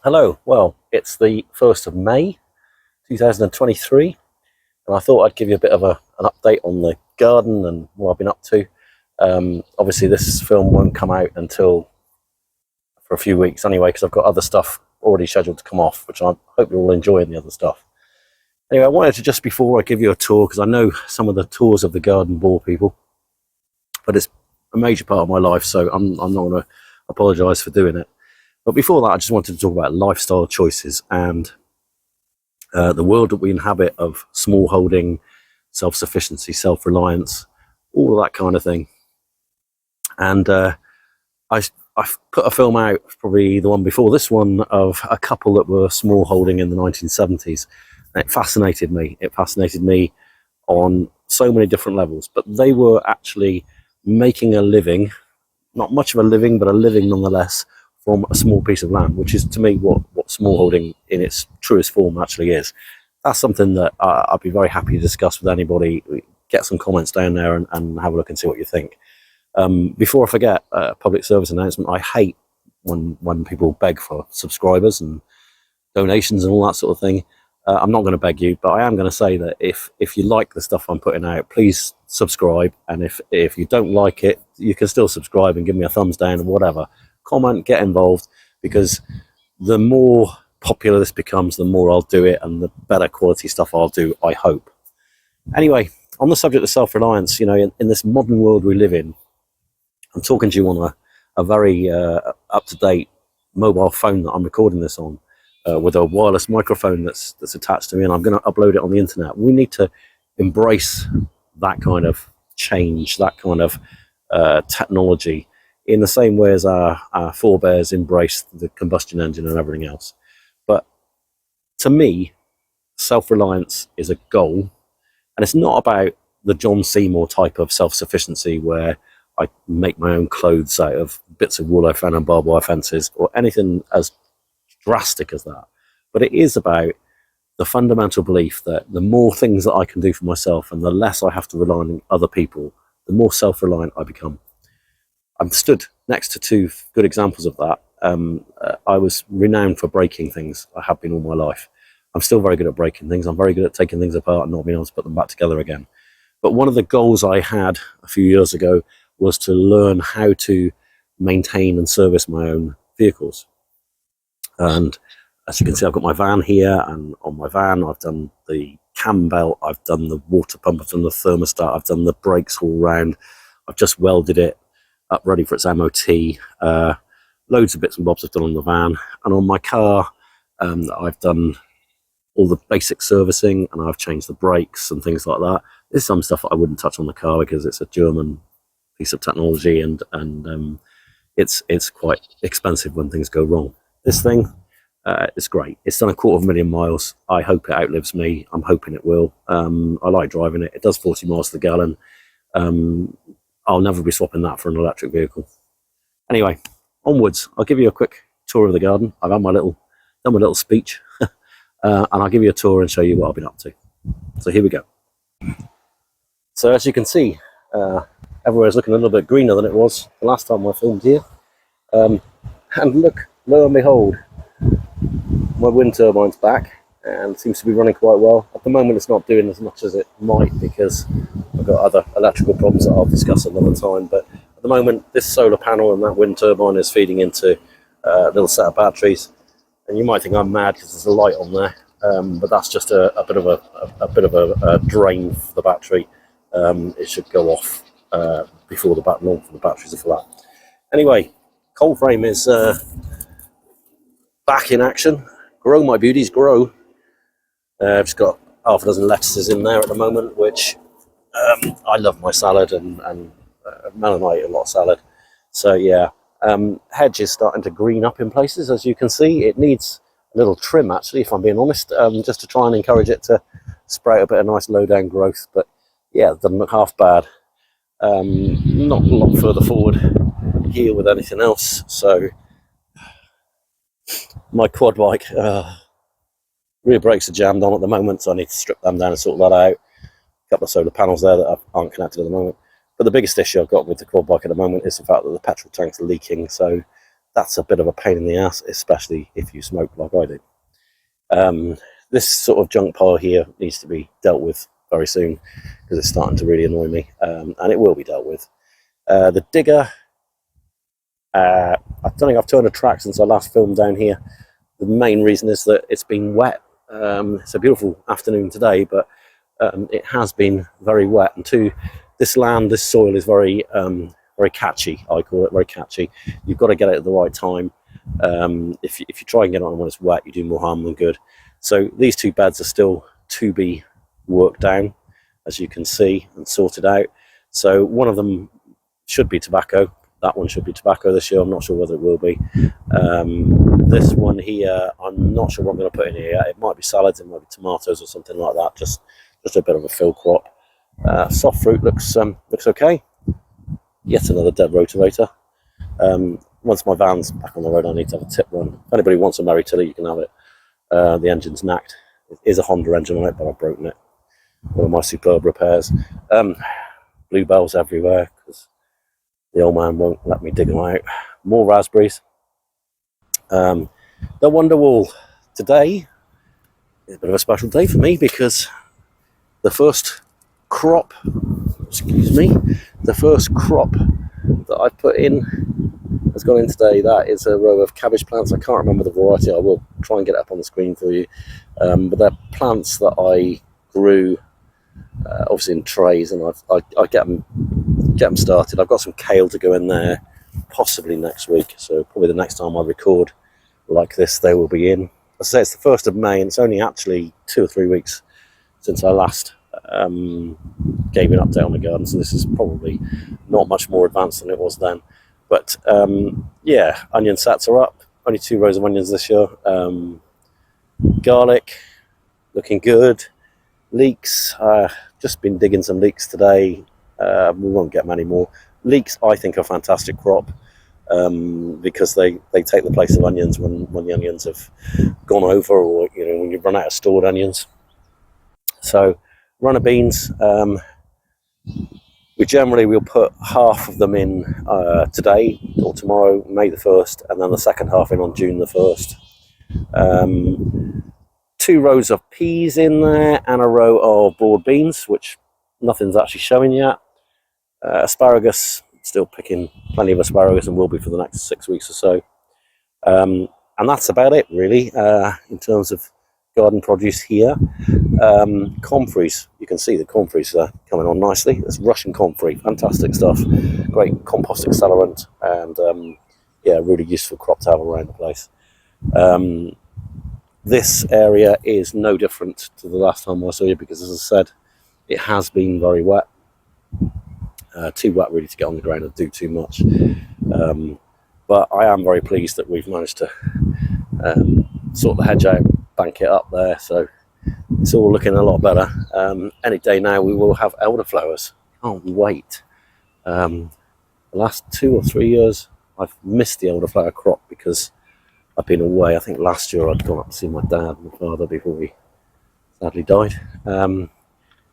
Hello, well, it's the 1st of May 2023, and I thought I'd give you a bit of an update on the garden and what I've been up to. Obviously, this film won't come out until for a few weeks anyway, because I've got other stuff already scheduled to come off, which I hope you're all enjoying the other stuff. Anyway, I wanted to just before I give you a tour, because I know some of the tours of the garden bore people, but it's a major part of my life, so I'm not going to apologise for doing it. But before that, I just wanted to talk about lifestyle choices and the world that we inhabit of small holding, self-sufficiency, self-reliance, all of that kind of thing. And I've put a film out, probably the one before this one, of a couple that were small holding in the 1970s. And it fascinated me. It fascinated me on so many different levels. But they were actually making a living, not much of a living, but a living nonetheless, from a small piece of land, which is to me what smallholding in its truest form actually is. That's something that I'd be very happy to discuss with anybody. Get some comments down there and have a look and see what you think. Before I forget, public service announcement, I hate when people beg for subscribers and donations and all that sort of thing. I'm not going to beg you, but I am going to say that if you like the stuff I'm putting out, please subscribe. And if you don't like it, you can still subscribe and give me a thumbs down or whatever. Comment, get involved, because the more popular this becomes, the more I'll do it and the better quality stuff I'll do, I hope. Anyway, on the subject of self-reliance, in this modern world we live in, I'm talking to you on a very up-to-date mobile phone that I'm recording this on, with a wireless microphone that's attached to me, and I'm going to upload it on the internet. We need to embrace that kind of change, that kind of technology, in the same way as our forebears embraced the combustion engine and everything else. But to me, self-reliance is a goal, and it's not about the John Seymour type of self-sufficiency where I make my own clothes out of bits of wool I found on barbed wire fences or anything as drastic as that. But it is about the fundamental belief that the more things that I can do for myself and the less I have to rely on other people, the more self-reliant I become. I'm stood next to two good examples of that. I was renowned for breaking things. I have been all my life. I'm still very good at breaking things. I'm very good at taking things apart and not being able to put them back together again. But one of the goals I had a few years ago was to learn how to maintain and service my own vehicles. And as you can see, I've got my van here, and on my van I've done the cam belt, I've done the water pump, I've done the thermostat, I've done the brakes all round, I've just welded it up ready for its MOT. Loads of bits and bobs I've done on the van, and on my car I've done all the basic servicing, and I've changed the brakes and things like that. There's some stuff that I wouldn't touch on the car because it's a German piece of technology, and it's quite expensive when things go wrong. This thing, it's great. It's done 250,000 miles. I hope it outlives me. I'm hoping it will. I like driving it. It does 40 miles to the gallon. I'll never be swapping that for an electric vehicle. Anyway, onwards. I'll give you a quick tour of the garden. I've had done my little speech, and I'll give you a tour and show you what I've been up to. So here we go. So as you can see, everywhere's looking a little bit greener than it was the last time I filmed here. And look, lo and behold, my wind turbine's back and seems to be running quite well. At the moment it's not doing as much as it might because I've got other electrical problems that I'll discuss another time, but at the moment this solar panel and that wind turbine is feeding into a little set of batteries, and you might think I'm mad because there's a light on there, but that's just a bit of a drain for the battery. It should go off before the batteries are flat. Anyway, cold frame is back in action. Grow my beauties, grow. I've just got half a dozen lettuces in there at the moment, which I love my salad, and Mel and I eat a lot of salad. So yeah, hedge is starting to green up in places, as you can see. It needs a little trim, actually, if I'm being honest, just to try and encourage it to sprout a bit of nice low-down growth. But yeah, it doesn't look half bad. Not a lot further forward here with anything else. So my quad bike rear brakes are jammed on at the moment, so I need to strip them down and sort that out. A couple of solar panels there that aren't connected at the moment. But the biggest issue I've got with the quad bike at the moment is the fact that the petrol tanks are leaking. So that's a bit of a pain in the ass, especially if you smoke like I do. This sort of junk pile here needs to be dealt with very soon because it's starting to really annoy me, and it will be dealt with. The digger, I don't think I've turned a track since I last filmed down here. The main reason is that it's been wet. It's a beautiful afternoon today, but it has been very wet, and this land, this soil is very very catchy. I call it very catchy. You've got to get it at the right time. If you try and get it on when it's wet, you do more harm than good. So these two beds are still to be worked down, as you can see, and sorted out. So one of them should be tobacco. That one should be tobacco this year. I'm not sure whether it will be. This one here, I'm not sure what I'm going to put in here yet. It might be salads, it might be tomatoes or something like that. Just a bit of a fill crop. Soft fruit looks okay. Yet another dead rotavator. Once my van's back on the road, I need to have a tip run. If anybody wants a Merry Tilly, you can have it. The engine's knacked. It is a Honda engine on it, but I've broken it. One of my superb repairs. Bluebells everywhere because the old man won't let me dig them out. More raspberries. The Wonderwall today is a bit of a special day for me because the first crop, the first crop that I put in has gone in today. That is a row of cabbage plants. I can't remember the variety. I will try and get it up on the screen for you. But they're plants that I grew obviously in trays, and I get them started. I've got some kale to go in there possibly next week, so probably the next time I record like this they will be in. As I say, it's the 1st of May and it's only actually 2 or 3 weeks since I last gave you an update on the garden, so this is probably not much more advanced than it was then. But yeah, onion sets are up. Only 2 rows of onions this year. Garlic looking good. Leeks, just been digging some leeks today. We won't get many more. Leeks, I think, are a fantastic crop because they take the place of onions when the onions have gone over, or when you run out of stored onions. So runner beans, we'll put half of them in today or tomorrow, May the 1st, and then the second half in on June the 1st. 2 rows of peas in there and a row of broad beans, which nothing's actually showing yet. Asparagus, still picking plenty of asparagus and will be for the next 6 weeks or so. And that's about it really in terms of garden produce here. Comfreys, you can see the comfreys are coming on nicely. It's Russian comfrey, fantastic stuff. Great compost accelerant, and yeah, really useful crop to have around the place. This area is no different to the last time I saw you because, as I said, it has been very wet. Too wet really to get on the ground and do too much. But I am very pleased that we've managed to sort the hedge out, bank it up there, so it's all looking a lot better. Any day now we will have elderflowers. Can't wait. The last 2 or 3 years I've missed the elderflower crop because I've been away. I think last year I'd gone up to see my dad and my father before he sadly died.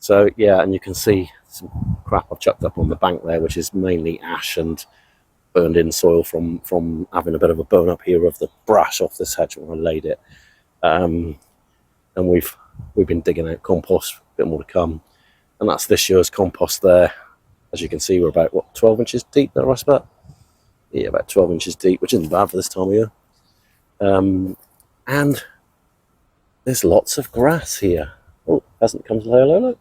So yeah, and you can see some crap I've chucked up on the bank there, which is mainly ash and burned in soil from having a bit of a burn up here of the brash off this hedge when I laid it. And we've been digging out compost, a bit more to come, and that's this year's compost there. As you can see, we're about 12 inches deep there, I suppose. Yeah, about 12 inches deep, which isn't bad for this time of year. And there's lots of grass here. Oh, pheasant comes to say hello, look.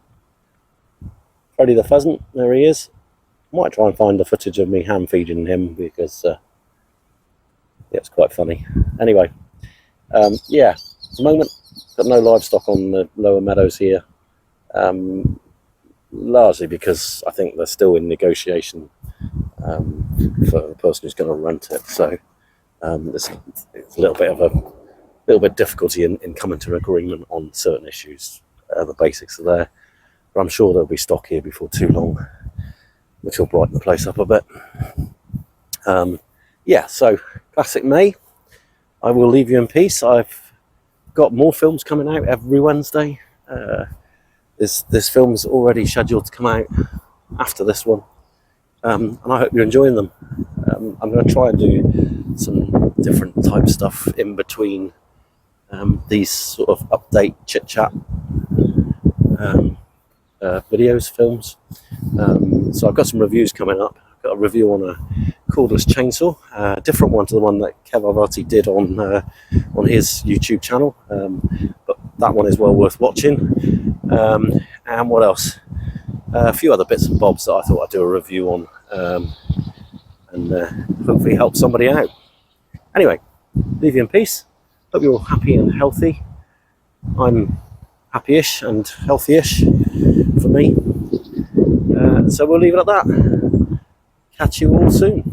Freddy the pheasant, there he is. Might try and find the footage of me hand feeding him because yeah, it's quite funny. Anyway, yeah, at the moment got no livestock on the lower meadows here, largely because I think they're still in negotiation for the person who's going to rent it. So it's a little bit difficulty in coming to an agreement on certain issues. The basics are there, but I'm sure there'll be stock here before too long, which will brighten the place up a bit. Yeah, so classic May. I will leave you in peace. I've got more films coming out every Wednesday. This film's already scheduled to come out after this one, and I hope you're enjoying them. I'm going to try and do some different type stuff in between these sort of update chit chat videos, films. So I've got some reviews coming up. I've got a review on a cordless chainsaw, a different one to the one that Kev Arvati did on his YouTube channel, but that one is well worth watching. And what else? A few other bits and bobs that I thought I'd do a review on, and hopefully help somebody out. Anyway, leave you in peace. Hope you're all happy and healthy. I'm happy-ish and healthy-ish for me. So we'll leave it at that. Catch you all soon.